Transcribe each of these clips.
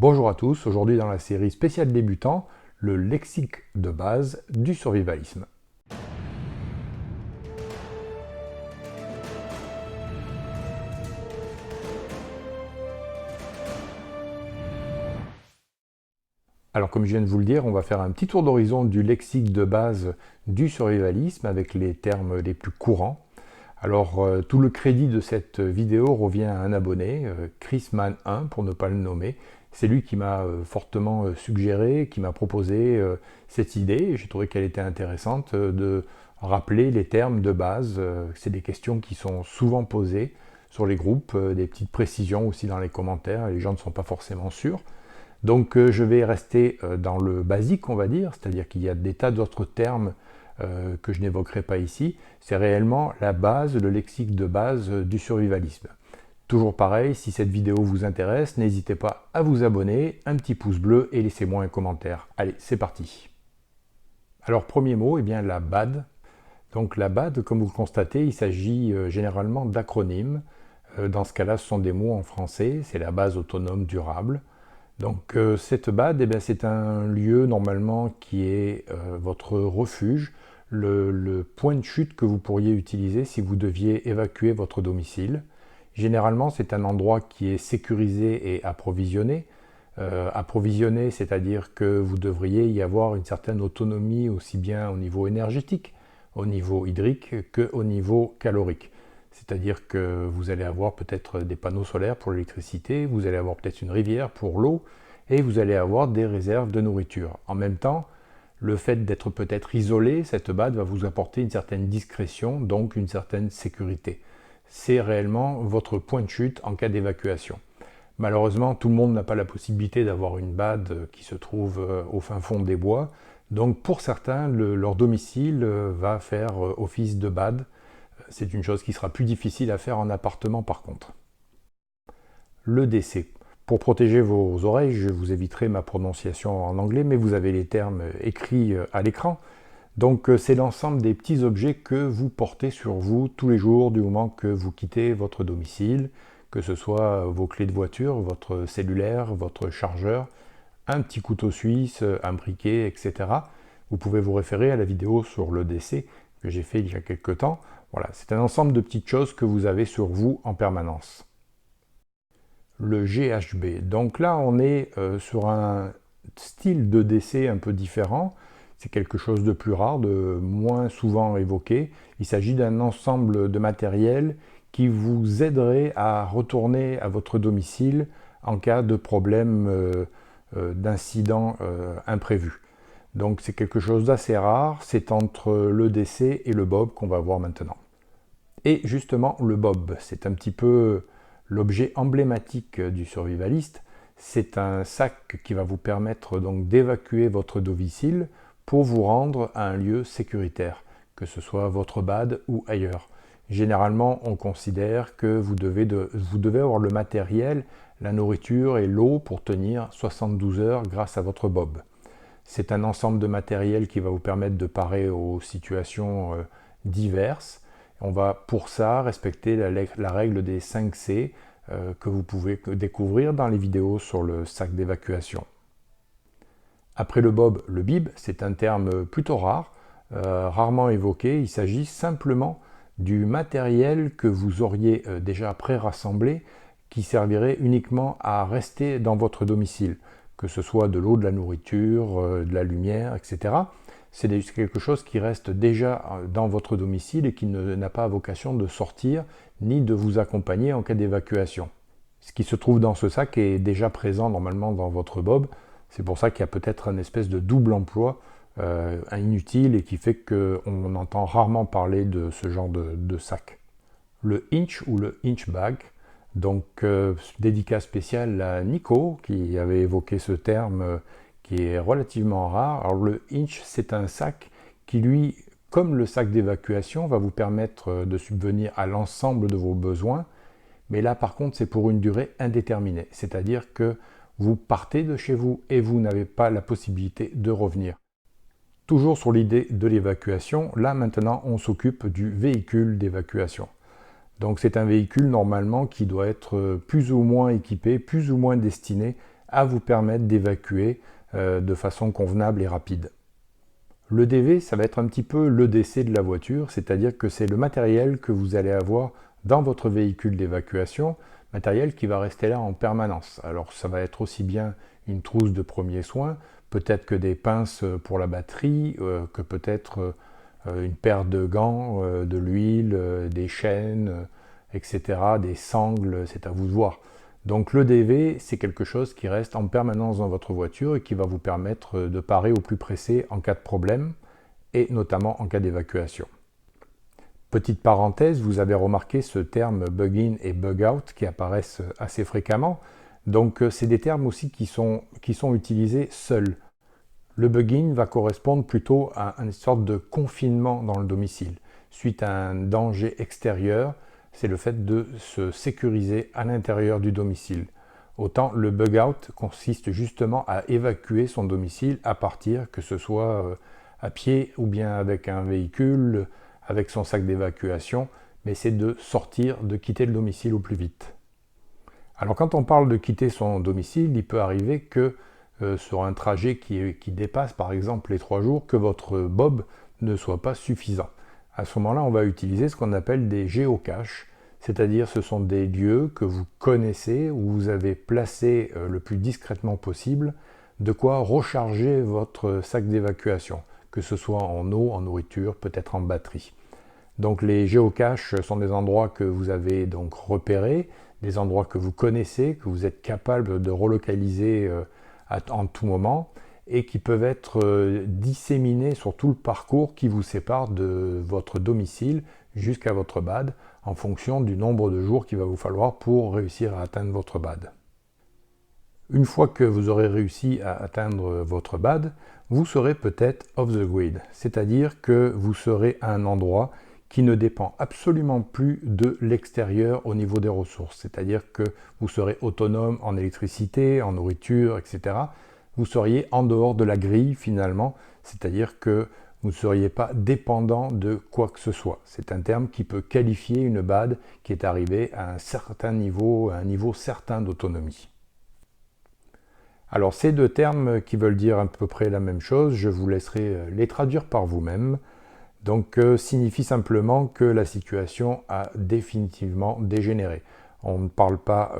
Bonjour à tous, aujourd'hui dans la série spéciale débutant, le lexique de base du survivalisme. Alors comme je viens de vous le dire, on va faire un petit tour d'horizon du lexique de base du survivalisme avec les termes les plus courants. Alors tout le crédit de cette vidéo revient à un abonné, chrisman1 pour ne pas le nommer. C'est lui qui m'a fortement suggéré, qui m'a proposé cette idée. J'ai trouvé qu'elle était intéressante de rappeler les termes de base. C'est des questions qui sont souvent posées sur les groupes, des petites précisions aussi dans les commentaires. Les gens ne sont pas forcément sûrs. Donc je vais rester dans le basique, on va dire, c'est-à-dire qu'il y a des tas d'autres termes que je n'évoquerai pas ici. C'est réellement la base, le lexique de base du survivalisme. Toujours pareil, si cette vidéo vous intéresse, n'hésitez pas à vous abonner, un petit pouce bleu et laissez-moi un commentaire. Allez, c'est parti. Alors premier mot, eh bien la BAD. Donc la BAD, comme vous le constatez, il s'agit généralement d'acronymes. Dans ce cas-là, ce sont des mots en français, c'est la base autonome durable. Donc cette BAD, eh bien, c'est un lieu normalement qui est votre refuge, le point de chute que vous pourriez utiliser si vous deviez évacuer votre domicile. Généralement, c'est un endroit qui est sécurisé et approvisionné. Approvisionné, c'est-à-dire que vous devriez y avoir une certaine autonomie aussi bien au niveau énergétique, au niveau hydrique qu'au niveau calorique. C'est-à-dire que vous allez avoir peut-être des panneaux solaires pour l'électricité, vous allez avoir peut-être une rivière pour l'eau, et vous allez avoir des réserves de nourriture. En même temps, le fait d'être peut-être isolé, cette BAD va vous apporter une certaine discrétion, donc une certaine sécurité. C'est réellement votre point de chute en cas d'évacuation. Malheureusement, tout le monde n'a pas la possibilité d'avoir une BAD qui se trouve au fin fond des bois. Donc pour certains, leur domicile va faire office de BAD. C'est une chose qui sera plus difficile à faire en appartement par contre. Le décès. Pour protéger vos oreilles, je vous éviterai ma prononciation en anglais, mais vous avez les termes écrits à l'écran. Donc c'est l'ensemble des petits objets que vous portez sur vous tous les jours du moment que vous quittez votre domicile, que ce soit vos clés de voiture, votre cellulaire, votre chargeur, un petit couteau suisse, un briquet, etc. Vous pouvez vous référer à la vidéo sur le décès que j'ai fait il y a quelques temps. Voilà, c'est un ensemble de petites choses que vous avez sur vous en permanence. Le GHB. Donc là, on est sur un style de décès un peu différent. C'est quelque chose de plus rare, de moins souvent évoqué. Il s'agit d'un ensemble de matériel qui vous aiderait à retourner à votre domicile en cas de problème, d'incident imprévu. Donc c'est quelque chose d'assez rare, c'est entre le décès et le bob qu'on va voir maintenant. Et justement, le bob, c'est un petit peu l'objet emblématique du survivaliste. C'est un sac qui va vous permettre donc d'évacuer votre domicile pour vous rendre à un lieu sécuritaire, que ce soit votre BAD ou ailleurs. Généralement, on considère que vous devez avoir le matériel, la nourriture et l'eau pour tenir 72 heures grâce à votre bob. C'est un ensemble de matériel qui va vous permettre de parer aux situations diverses. On va pour ça respecter la règle des 5 C que vous pouvez découvrir dans les vidéos sur le sac d'évacuation. Après le bob, le bib, c'est un terme plutôt rare, rarement évoqué. Il s'agit simplement du matériel que vous auriez déjà pré-rassemblé qui servirait uniquement à rester dans votre domicile, que ce soit de l'eau, de la nourriture, de la lumière, etc. C'est quelque chose qui reste déjà dans votre domicile et qui n'a pas vocation de sortir ni de vous accompagner en cas d'évacuation. Ce qui se trouve dans ce sac est déjà présent normalement dans votre bob. C'est pour ça qu'il y a peut-être une espèce de double emploi inutile et qui fait qu'on entend rarement parler de ce genre de sac. Le inch ou le inch bag, donc dédicace spéciale à Nico qui avait évoqué ce terme qui est relativement rare. Alors le inch, c'est un sac qui lui, comme le sac d'évacuation, va vous permettre de subvenir à l'ensemble de vos besoins. Mais là, par contre, c'est pour une durée indéterminée. C'est-à-dire que vous partez de chez vous et vous n'avez pas la possibilité de revenir. Toujours sur l'idée de l'évacuation, là maintenant, on s'occupe du véhicule d'évacuation. Donc c'est un véhicule normalement qui doit être plus ou moins équipé, plus ou moins destiné à vous permettre d'évacuer de façon convenable et rapide. Le DV, ça va être un petit peu l'EDC de la voiture, c'est-à-dire que c'est le matériel que vous allez avoir dans votre véhicule d'évacuation, matériel qui va rester là en permanence. Alors ça va être aussi bien une trousse de premiers soins, peut-être que des pinces pour la batterie, que peut-être une paire de gants, de l'huile, des chaînes, etc., des sangles, c'est à vous de voir. Donc le DV, c'est quelque chose qui reste en permanence dans votre voiture et qui va vous permettre de parer au plus pressé en cas de problème et notamment en cas d'évacuation. Petite parenthèse, vous avez remarqué ce terme bug-in et bug-out qui apparaissent assez fréquemment. Donc c'est des termes aussi qui sont utilisés seuls. Le bug-in va correspondre plutôt à une sorte de confinement dans le domicile. Suite à un danger extérieur, c'est le fait de se sécuriser à l'intérieur du domicile. Autant le bug-out consiste justement à évacuer son domicile à partir, que ce soit à pied ou bien avec un véhicule, avec son sac d'évacuation, mais c'est de sortir, de quitter le domicile au plus vite. Alors quand on parle de quitter son domicile, il peut arriver que sur un trajet qui dépasse par exemple les 3 jours, que votre bob ne soit pas suffisant. À ce moment-là, on va utiliser ce qu'on appelle des géocaches, c'est-à-dire ce sont des lieux que vous connaissez, où vous avez placé le plus discrètement possible, de quoi recharger votre sac d'évacuation, que ce soit en eau, en nourriture, peut-être en batterie. Donc les géocaches sont des endroits que vous avez donc repérés, des endroits que vous connaissez, que vous êtes capable de relocaliser en tout moment et qui peuvent être disséminés sur tout le parcours qui vous sépare de votre domicile jusqu'à votre BAD en fonction du nombre de jours qu'il va vous falloir pour réussir à atteindre votre BAD. Une fois que vous aurez réussi à atteindre votre BAD, vous serez peut-être off the grid, c'est-à-dire que vous serez à un endroit qui ne dépend absolument plus de l'extérieur au niveau des ressources, c'est-à-dire que vous serez autonome en électricité, en nourriture, etc. Vous seriez en dehors de la grille finalement, c'est-à-dire que vous ne seriez pas dépendant de quoi que ce soit. C'est un terme qui peut qualifier une BAD qui est arrivée à un certain niveau, à un niveau certain d'autonomie. Alors ces deux termes qui veulent dire à peu près la même chose, je vous laisserai les traduire par vous-même. Donc signifie simplement que la situation a définitivement dégénéré. On ne parle pas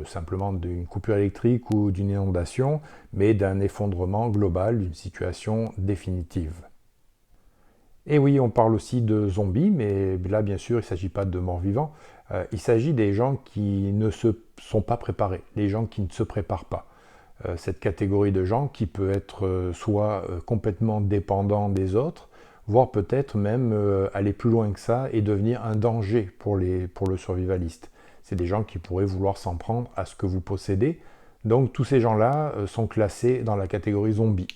simplement d'une coupure électrique ou d'une inondation, mais d'un effondrement global, d'une situation définitive. Et oui, on parle aussi de zombies, mais là bien sûr il ne s'agit pas de morts vivants, il s'agit des gens qui ne se sont pas préparés, les gens qui ne se préparent pas. Cette catégorie de gens qui peut être soit complètement dépendant des autres, voire peut-être même aller plus loin que ça et devenir un danger pour le survivaliste. C'est des gens qui pourraient vouloir s'en prendre à ce que vous possédez. Donc tous ces gens-là sont classés dans la catégorie zombie.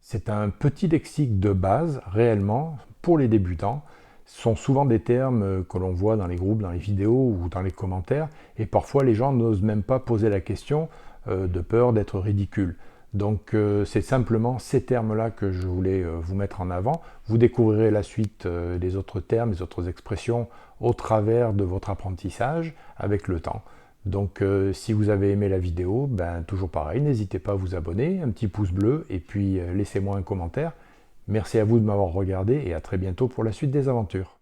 C'est un petit lexique de base, réellement, pour les débutants. Ce sont souvent des termes que l'on voit dans les groupes, dans les vidéos ou dans les commentaires, et parfois les gens n'osent même pas poser la question de peur d'être ridicule. Donc c'est simplement ces termes-là que je voulais vous mettre en avant. Vous découvrirez la suite des autres termes, des autres expressions au travers de votre apprentissage avec le temps. Donc si vous avez aimé la vidéo, toujours pareil, n'hésitez pas à vous abonner, un petit pouce bleu et puis laissez-moi un commentaire. Merci à vous de m'avoir regardé et à très bientôt pour la suite des aventures.